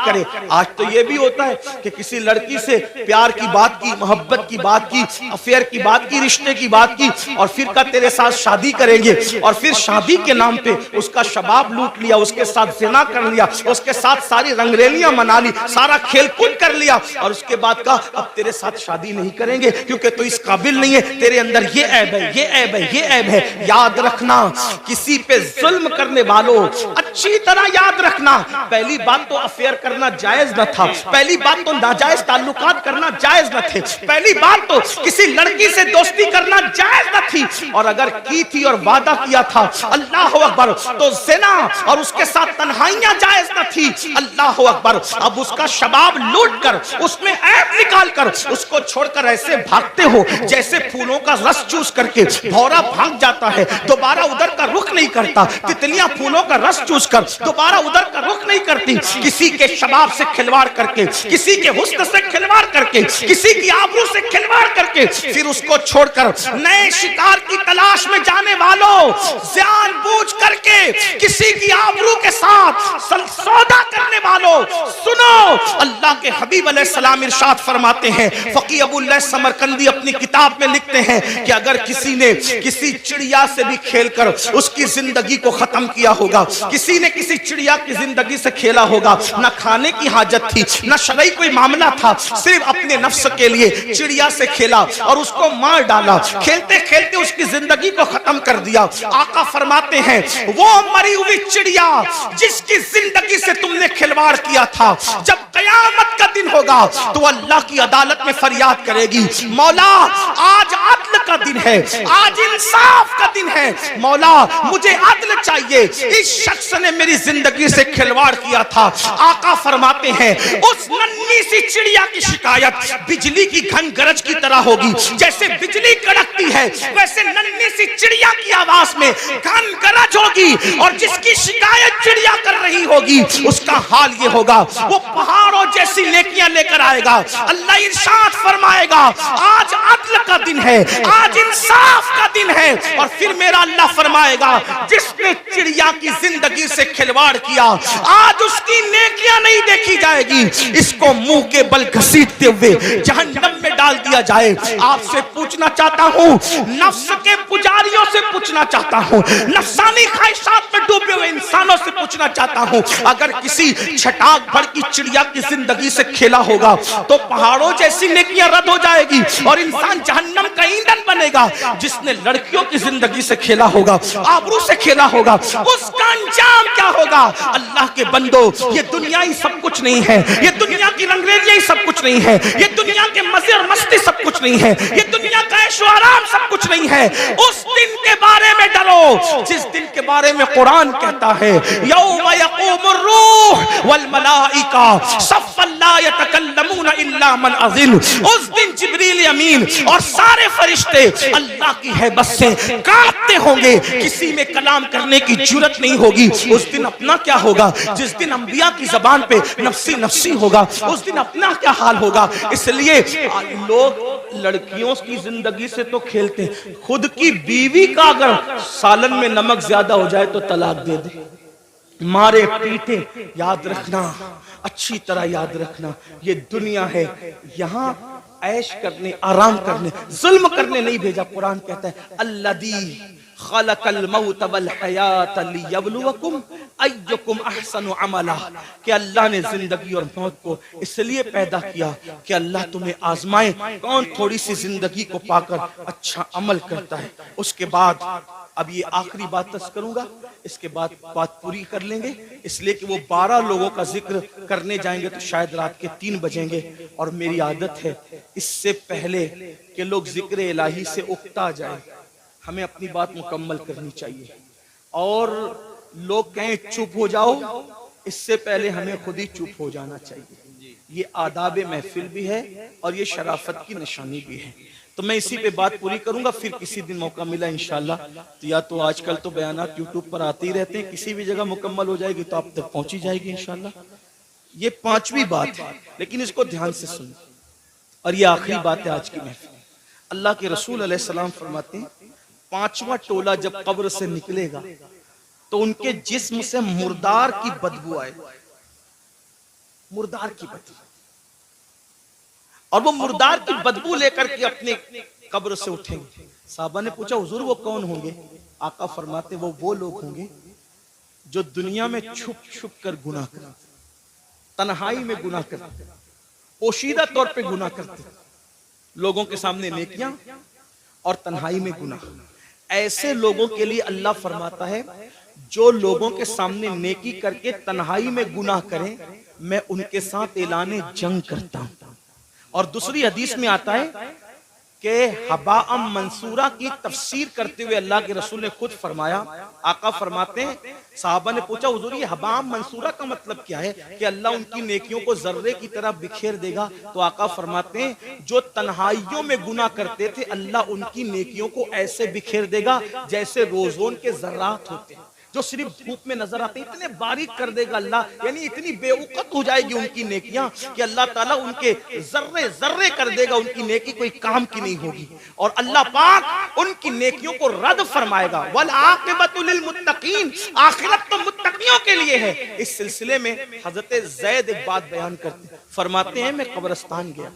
करे। आज तो ये भी होता है कि किसी लड़की से प्यार की बात की, मोहब्बत की बात की, अफेयर की बात की, रिश्ते की बात की, और फिर का तेरे साथ शादी करेंगे, और फिर शादी के नाम पे उसका शबाब लूट लिया, उसके साथ ज़िना कर लिया, उसके साथ सारी रंगरेलियां मना ली, सारा खेलकूद कर लिया, और उसके बाद का अब तेरे साथ शादी नहीं करेंगे क्योंकि तू इस काबिल नहीं है, तेरे अंदर ये ऐब है, ये ऐब है, ये ऐब है। याद रखना, किसी पे जुल्म करने वालों, अच्छी तरह याद रखना, पहली बात तो अफेयर करना जायज न था, पहली बात तो नाजायज ताल्लुकात करना जायज न थे, पहली बात तो किसी लड़की से दोस्ती करना जायज न थी, और अगर की थी और वादा किया था अल्लाह अकबर तो ज़िना और उसके साथ तन्हाइयां जायज न थी। अल्लाह अकबर, अब उसका शबाब लूट कर, उसमें ऐब निकाल कर उसको छोड़कर ऐसे भागते हो जैसे फूलों का रस चूस करके भौरा भाग जाता है, दोबारा उधर का रुख नहीं करता। तितलियां फूलों का रस चूस कर दोबारा उधर का रुख नहीं करती। किसी के शबाब से खिलवाड़ करके, किसी के हुस्न से खिलवाड़ करके, किसी की आबरू से खिलवाड़ करके फिर उसको छोड़कर नए शिकार की तलाश में जाने वालों, जानबूझ करके किसी की आबरू के साथ सौदा करने वालों, सुनो, अल्लाह के हबीब अलैहिस्सलाम इरशाद फरमाते हैं, फकीह अबूल समरकंदी अपनी किताब में लिखते हैं कि अगर किसी ने किसी चिड़िया से भी खेलकर उसकी जिंदगी को खत्म किया होगा, किसी ने किसी चिड़िया की जिंदगी से खेला होगा, ना खाने की हाजत थी, ना शरई कोई मामला था, सिर्फ अपने नफ्स के लिए चिड़िया से खेला और उसको मार डाला, खेलते खेलते उसकी जिंदगी को खत्म कर दिया। आका फरमाते हैं, वो मरी हुई चिड़िया जिसकी जिंदगी से तुमने खिलवाड़ किया था, जब कयामत का दिन होगा तो अल्लाह की अदालत में फरियाद करेगी, मौला आज अदल का दिन है, आज इंसाफ का दिन है, मौला मुझे अदल चाहिए, इस शख्स ने मेरी जिंदगी से खिलवाड़ किया था। आका फरमाते हैं, उस नन्ही सी चिड़िया की शिकायत बिजली की घन गरज की तरह होगी, जैसे बिजली कड़कती है वैसे नन्ही सी चिड़िया की आवाज में घन गरज होगी, और जिसकी शिकायत चिड़िया कर रही होगी उसका हाल ये होगा, वो पहाड़ों जैसी नेकियां लेकर आएगा। अल्लाह इरशाद फरमाएगा, आज अदल का दिन है, आज इंसाफ का दिन है, और फिर मेरा अल्लाह फरमाएगा, जिसने चिड़िया की जिंदगी से खिलवाड़ किया आज उसकी नेकियां नहीं देखी जाएगी, इसको मुंह के बल घसीटते हुए जहन्नम में डाल दिया जाए। आपसे पूछना चाहता हूं, नफ्स के पुजारियों से पूछना चाहता हूं, नफसानी ख्वाहिशात में डूबे हुए इंसानों से पूछना चाहता हूं, अगर किसी छटाक भर की चिड़िया की जिंदगी से खेला होगा तो पहाड़ों जैसी नेकियां रद्द हो जाएगी और इंसान जहन्नम का ईंधन बनेगा। जिसने लड़कियों की जिंदगी से खेला होगा, आबरू से खेला होगा, उसका अंजाम क्या होगा? अल्लाह के बंदो, ये दुनिया ही सब कुछ नहीं है, ये दुनिया की रंगरेलियां ही सब कुछ नहीं है, ये दुनिया के मजे और मस्ती सब कुछ नहीं है, ये दुनिया का ऐशो आराम सब कुछ नहीं है। उस दिन के बारे में डरो जिस दिन के बारे में कुरान कहता है, यौम यक़ूमुर रूह वल मलाइका सफ़्फ़न ला यतकल्लमूना इल्ला मन अज़िन। उस दिन जिब्रील अमीन और सारे फरिश्ते अल्लाह की हैबत से कांपते होंगे, किसी में कलाम करने की जुर्रत नहीं होगी। उस दिन अपना क्या होगा? जिस दिन अंबिया की जबान पे नफ्सी नफ्सी होगा, उस दिन अपना क्या हाल होगा? इसलिए लोग लड़कियों की जिंदगी से तो खेलते हैं, खुद की बीवी का अगर सालन में नमक ज्यादा हो जाए तो तलाक दे दे, मारे पीटे। याद रखना, अच्छी तरह याद रखना, ये दुनिया है, यहाँ ऐश करने, आराम करने, जुल्म करने नहीं भेजा। कुरान कहता है, अल्लज़ी खलक़ल मौत वल हयात लियब्लुवकुम अय्युकुम अहसनु अमला, कि अल्लाह ने जिंदगी और मौत को इसलिए पैदा किया कि अल्लाह तुम्हें आजमाए कौन थोड़ी सी जिंदगी को पाकर अच्छा अमल करता है। उसके बाद अब ये आखिरी बात तक करूंगा, इसके बाद बात पूरी कर लेंगे, इसलिए कि वो 12 लोगों का जिक्र करने जाएंगे तो शायद रात के 3 बजेंगे, और मेरी आदत है इससे पहले कि लोग जिक्र इलाही से उकता जाए, हमें अपनी बात मुकम्मल करनी चाहिए। और लोग कहें चुप हो जाओ, इससे पहले हमें खुद ही चुप हो जाना चाहिए। ये आदाब महफिल भी है और ये शराफत की निशानी भी है। तो मैं इसी पे बात पूरी करूंगा, फिर किसी दिन मौका मिला इंशाल्लाह, तो या तो आजकल तो बयानात यूट्यूब पर आते ही रहते हैं, किसी भी जगह मुकम्मल हो जाएगी तो आप तक पहुंची जाएगी इंशाल्लाह। ये 5वीं बात है, लेकिन इसको ध्यान से सुन, और ये आखिरी बात है आज की महफिल। अल्लाह के रसूल अलैहिस्सलाम फरमाते हैं, 5वां टोला जब कब्र से निकलेगा तो उनके जिस्म से मुर्दार की बदबू आए। मुर्दार की बदबू, और वो मुर्दार की बदबू लेकर के अपने कब्र से उठेंगे। साहबा ने पूछा हुजूर वो कौन होंगे? आका फरमाते वो लोग होंगे जो दुनिया में छुप छुप कर गुनाह करते, तन्हाई में गुनाह करते, पोशीदा तौर पे गुनाह करते, लोगों के सामने नेकियां और तन्हाई में गुनाह। ऐसे लोगों के लिए अल्लाह फरमाता है जो लोगों के सामने नेकी करके तन्हाई में गुनाह करें, मैं उनके साथ ऐलाने जंग करता हूं। और दूसरी हदीस में आता है कि हबाअम मंसूरा की तफसीर करते हुए अल्लाह के रसूल ने खुद फरमाया, आका फरमाते हैं, साहबा ने पूछा हुजूर ये हबाअम मंसूरा का मतलब क्या है? कि अल्लाह उनकी नेकियों को जर्रे की तरह बिखेर देगा। तो आका फरमाते हैं जो तन्हाइयों में गुनाह करते थे अल्लाह उनकी नेकियों को ऐसे बिखेर देगा जैसे रोजोन के जर्रात होते हैं जो सिर्फ धूप में नजर आते हैं, इतने बारीक कर देगा अल्लाह, यानी इतनी बेवकूफ हो जाएगी उनकी नेकियां कि अल्लाह ताला उनके जर्रे जर्रे कर देगा, उनकी नेकी कोई काम की नहीं होगी। और अल्लाह पाक उनकी नेकियों को रद्द फरमाएगा। वल आक़िबतु लिल मुत्तकीन, आखिरत तो मुत्तकियों के लिए है। इस सिलसिले में हजरत ज़ैद एक बात बयान करते, फरमाते हैं मैं कब्रिस्तान गया,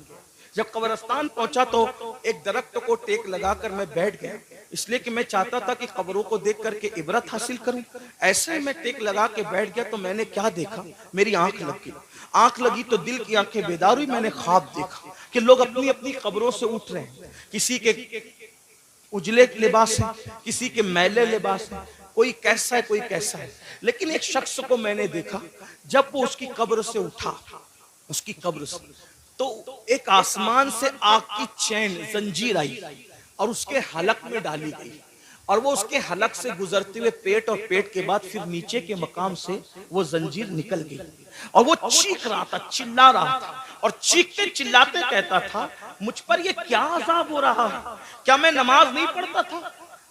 जब कब्रिस्तान पहुंचा तो एक दरख्त को टेक लगाकर मैं बैठ गया, इसलिए कि मैं चाहता था कि कब्रों को देख करके इबरत हासिल करूं। ऐसे मैं टेक लगा के बैठ गया तो मैंने क्या देखा, मेरी आंख लगी, आंख लगी तो दिल की आंखें बेदार हुई। मैंने ख्वाब देखा कि लोग अपनी अपनी कब्रों से उठ रहे हैं, किसी के उजले लिबास है, किसी के मैले लिबास है, कोई कैसा है कोई कैसा है। लेकिन एक शख्स को मैंने देखा जब वो उसकी कब्र से उठा, उसकी कब्र से, तो एक आसमान से आग की चैन जंजीर आई और उसके हलक में डाली गई, और वो उसके हलक से गुजरते हुए पेट, और पेट के बाद फिर नीचे के मकाम से वो जंजीर निकल गई, और वो चीख रहा था, चिल्ला रहा था, और चीखते चिल्लाते कहता था मुझ पर ये क्या अजाब हो रहा है? क्या मैं नमाज नहीं पढ़ता था?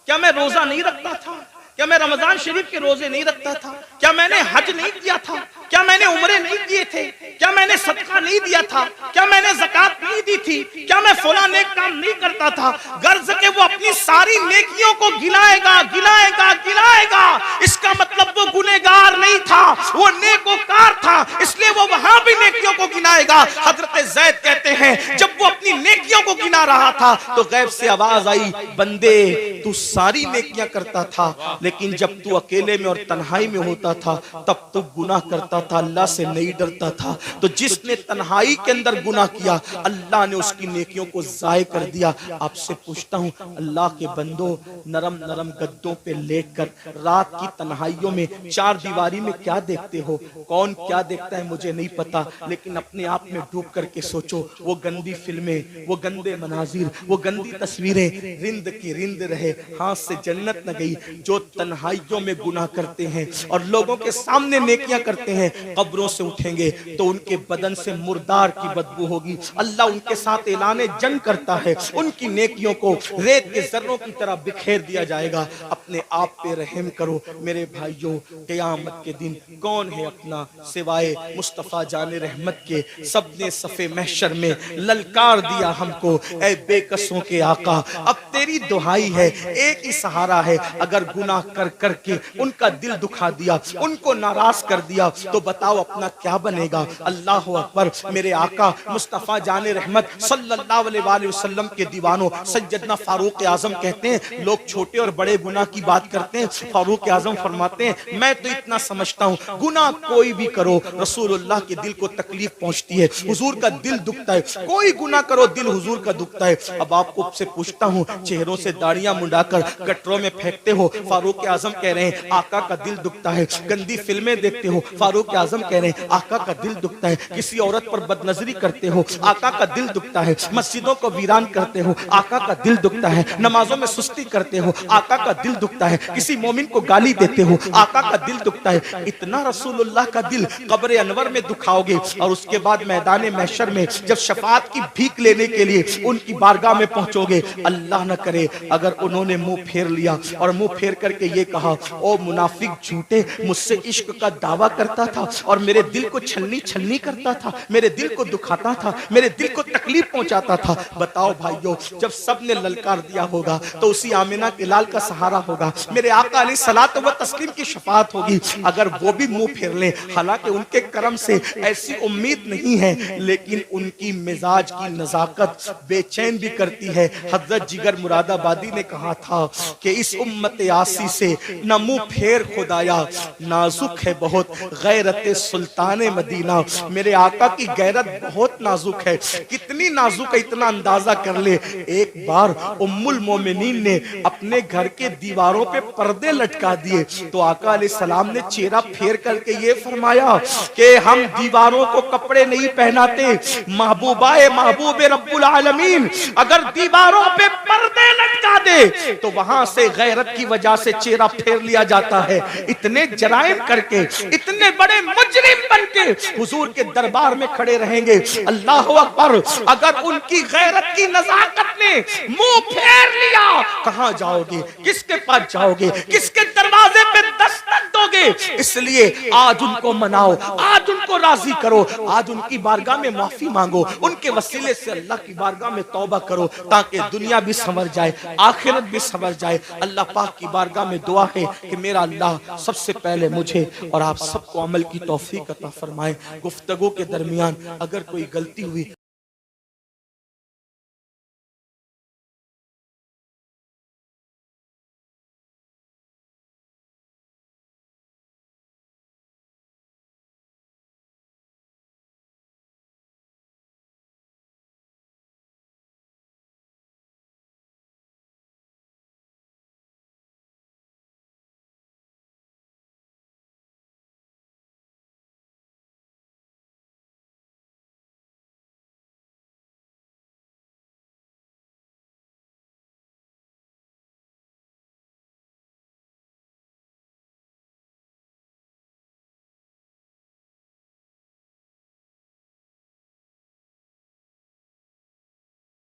क्या मैं रोजा नहीं रखता था? क्या मैं रमजान शरीफ के रोजे नहीं रखता था? क्या मैंने हज नहीं किया था? क्या मैंने उम्रे नहीं किए थे? क्या मैंने सदका नहीं दिया था? क्या मैंने ज़कात नहीं दी थी? क्या मैं फलां नेक काम नहीं करता था? गर्ज के वो अपनी सारी नेकियों को गिनाएगा गिनाएगा गिनाएगा। इसका मतलब वो गुनहगार नहीं था, वो नेकोकार था, इसलिए वो वहां भी नेकियों को गिनाएगा। हजरत ज़ैद कहते हैं जब वो अपनी नेकियों को गिना रहा था तो गैब से आवाज आई, बंदे तू सारी नेकियां करता था, लेकिन जब तू अकेले में और तन्हाई में होता था तब तू गुनाह करता था, अल्लाह से नहीं डरता था। तो जिसने तन्हाई के अंदर गुनाह किया अल्लाह ने उसकी नेकियों को ज़ाय कर दिया। आपसे पूछता हूँ अल्लाह के बंदो, नरम नरम गद्दों पे लेटकर रात की तन्हाइयों में चार दीवारी में क्या देखते हो? कौन क्या देखता है मुझे नहीं पता, लेकिन अपने आप में डूब करके सोचो, वो गंदी फिल्में, वो गंदे मनाजिर, वो गंदी तस्वीरें रिंद की रिंद रहे, हाथ से जन्नत न गई। जो तन्हाइयों में गुनाह करते हैं और लोगों के सामने नेकियां करते हैं, कब्रों से उठेंगे तो उनके बदन से मुर्दार की बदबू होगी। अल्लाह उनके साथ ऐलाने जंग करता है, उनकी नेकियों को रेत के जर्रों की तरह बिखेर दिया जाएगा। अपने आप पे रहम करो मेरे भाइयों, क़यामत के दिन कौन है अपना सिवाय मुस्तफा जाने रहमत के। सबने सफे महशर में ललकार दिया हमको, ऐ बेकसों के आका अब तेरी दुहाई है, एक ही सहारा है। अगर गुनाह कर करके उनका दिल दुखा दिया, उनको नाराज कर दिया, तो बताओ अपना क्या बनेगा। अल्लाह अकबर। मेरे आका मुस्तफा जाने रहमत सल्लल्लाहु अलैहि वसल्लम के दीवानों, सैयदना फारूक आजम कहते हैं लोग छोटे और बड़े गुनाह की बात करते हैं, फारूक आजम फरमाते हैं मैं तो इतना समझता हूँ गुनाह कोई भी करो रसूलुल्लाह के दिल को तकलीफ पहुंचती है, हुजूर का दिल दुखता है। कोई गुनाह करो दिल हुजूर का दुखता है। अब आपको से पूछता हूँ, चेहरों से दाढ़ियां मुंडाकर गटरों में फेंकते हो, फारूक आजम कह रहे हैं आका का दिल दुखता है। गंदी फिल्में देखते हो, फारूक आजम कह रहे हैं आका का दिल दुखता है। किसी औरत पर बदनजरी करते हो, आका का दिल दुखता है। मस्जिदों को वीरान करते हो, आका का दिल दुखता है। नमाजों में सुस्ती करते हो, आका का दिल दुखता है। किसी मोमिन को गाली देते हो, आका का दिल दुखता है। इतना रसूलुल्लाह का दिल कब्र अनवर में दुखाओगे और उसके बाद मैदान महशर में जब शफाअत की भीख लेने के लिए उनकी बारगाह में पहुंचोगे, अल्लाह न करे अगर उन्होंने मुंह फेर लिया और मुंह फेर करके ये कहा ओ मुनाफिक झूठे, मुझसे इश्क का दावा करता था और मेरे दिल को छलनी छलनी करता था, मेरे दिल को दुखाता था, मेरे दिल को तकलीफ पहुंचाता था। बताओ भाइयों, जब सब ने ललकार दिया होगा तो उसी आमिना के लाल का सहारा होगा, मेरे आका अलैहिस्सलातु व तस्लीम की शफाअत होगी। अगर वो भी मुंह फेर ले, हालांकि उनके करम से ऐसी उम्मीद नहीं है, लेकिन उनकी मिजाज की नजाकत बेचैन भी करती है। हजरत जिगर मुरादाबादी ने कहा था कि इस उम्मत यासी से न मुंह फेर खुदाया, नाजुक है बहुत गैरत सुल्तान मदीना। मेरे आका की गैरत बहुत नाजुक है। कितनी नाजुक है इतना अंदाजा कर ले। एक बार उम्मुल मोमिनीन ने अपने घर के दीवारों पे पर्दे लटका दिए तो आका अलैहिस्सलाम ने चेहरा फेर करके ये फरमाया कि हम दीवारों को कपड़े नहीं पहनाते, महबूबाए महबूबे रब्बुल आलमीन अगर दीवारों पे पर्दे लटका दे तो वहां से गैरत की वजह से चेहरा फेर लिया जाता है। इतने जराइम करके, इतने बड़े मुजरिम बनके हुजूर के दरबार में खड़े रहेंगे, अल्लाह अकबर। अगर उनकी गैरत की नजाकत ने मुंह फेर लिया, कहां जाओगे, किसके पास जाओगे, किसके दरवाजे पे दस्तक दोगे? इसलिए आज उनको मनाओ, आज उनको राजी करो, आज उनकी बारगाह में माफी मांगो, उनके वसीले से अल्लाह की बारगाह में तौबा करो, ताकि दुनिया भी संवर जाए, आखिरत भी संवर जाए। अल्लाह पाक की बारगाह में दुआ है कि मेरा अल्लाह सबसे पहले मुझे और आप सबको अमल की तौफीक अता फरमाए। गुफ्तगू के दरमियान अगर कोई गलती हुई